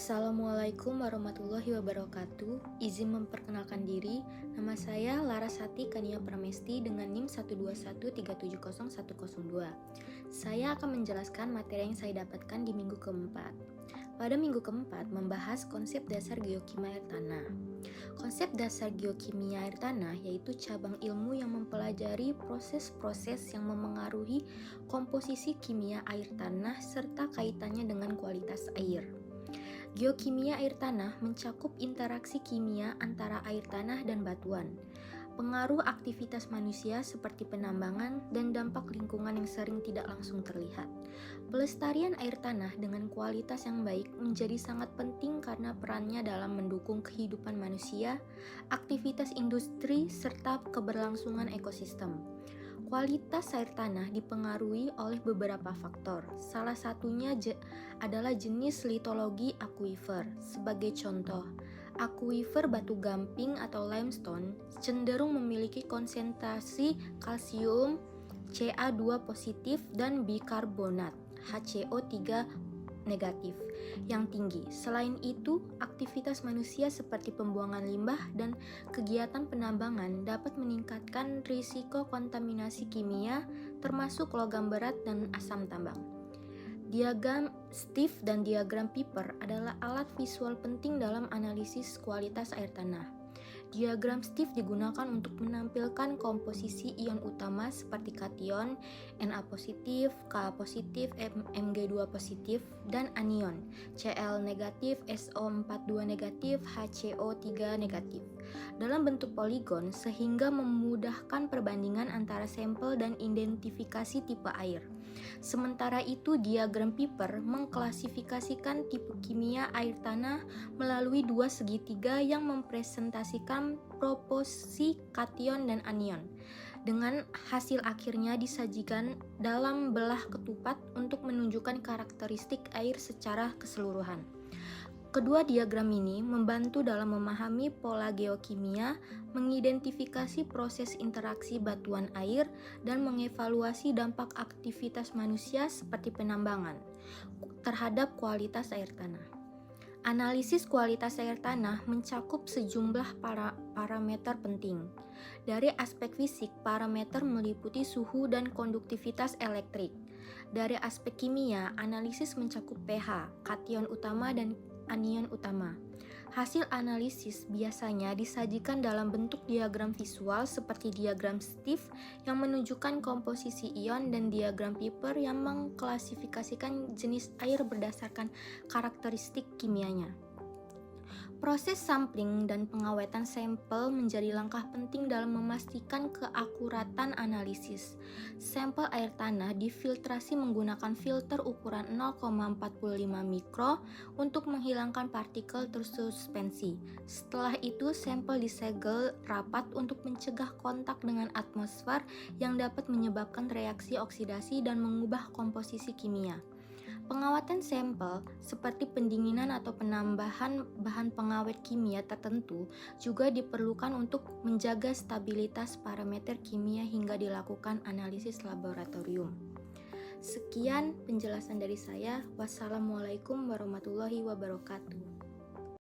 Assalamualaikum warahmatullahi wabarakatuh. Izin memperkenalkan diri, nama saya Larasati Kania Pramesti dengan NIM 121370102. Saya akan menjelaskan materi yang saya dapatkan di minggu keempat. Pada minggu keempat membahas konsep dasar geokimia air tanah. Konsep dasar geokimia air tanah yaitu cabang ilmu yang mempelajari proses-proses yang memengaruhi komposisi kimia air tanah serta kaitannya dengan kualitas air. Geokimia air tanah mencakup interaksi kimia antara air tanah dan batuan, pengaruh aktivitas manusia seperti penambangan, dan dampak lingkungan yang sering tidak langsung terlihat. Pelestarian air tanah dengan kualitas yang baik menjadi sangat penting karena perannya dalam mendukung kehidupan manusia, aktivitas industri, serta keberlangsungan ekosistem. Kualitas air tanah dipengaruhi oleh beberapa faktor. Salah satunya adalah jenis litologi akuifer. Sebagai contoh, akuifer batu gamping atau limestone cenderung memiliki konsentrasi kalsium Ca2 positif dan bikarbonat HCO3 negatif yang tinggi. Selain itu, aktivitas manusia seperti pembuangan limbah dan kegiatan penambangan dapat meningkatkan risiko kontaminasi kimia termasuk logam berat dan asam tambang. Diagram Stiff dan diagram Piper adalah alat visual penting dalam analisis kualitas air tanah. Diagram Stiff digunakan untuk menampilkan komposisi ion utama seperti kation, Na positif, Ka positif, Mg2 positif, dan anion, Cl negatif, SO42 negatif, HCO3 negatif, dalam bentuk poligon sehingga memudahkan perbandingan antara sampel dan identifikasi tipe air. Sementara itu, diagram Piper mengklasifikasikan tipe kimia air tanah melalui dua segitiga yang mempresentasikan proporsi kation dan anion. Dengan hasil akhirnya disajikan dalam belah ketupat untuk menunjukkan karakteristik air secara keseluruhan. Kedua diagram ini membantu dalam memahami pola geokimia, mengidentifikasi proses interaksi batuan air, dan mengevaluasi dampak aktivitas manusia seperti penambangan terhadap kualitas air tanah. Analisis kualitas air tanah mencakup sejumlah parameter penting. Dari aspek fisik, parameter meliputi suhu dan konduktivitas elektrik. Dari aspek kimia, analisis mencakup pH, kation utama dan anion utama. Hasil analisis biasanya disajikan dalam bentuk diagram visual seperti diagram Stiff yang menunjukkan komposisi ion dan diagram Piper yang mengklasifikasikan jenis air berdasarkan karakteristik kimianya. Proses sampling dan pengawetan sampel menjadi langkah penting dalam memastikan keakuratan analisis. Sampel air tanah difiltrasi menggunakan filter ukuran 0,45 mikro untuk menghilangkan partikel tersuspensi. Setelah itu, sampel disegel rapat untuk mencegah kontak dengan atmosfer yang dapat menyebabkan reaksi oksidasi dan mengubah komposisi kimia. Pengawatan sampel seperti pendinginan atau penambahan bahan pengawet kimia tertentu juga diperlukan untuk menjaga stabilitas parameter kimia hingga dilakukan analisis laboratorium. Sekian penjelasan dari saya. Wassalamualaikum warahmatullahi wabarakatuh.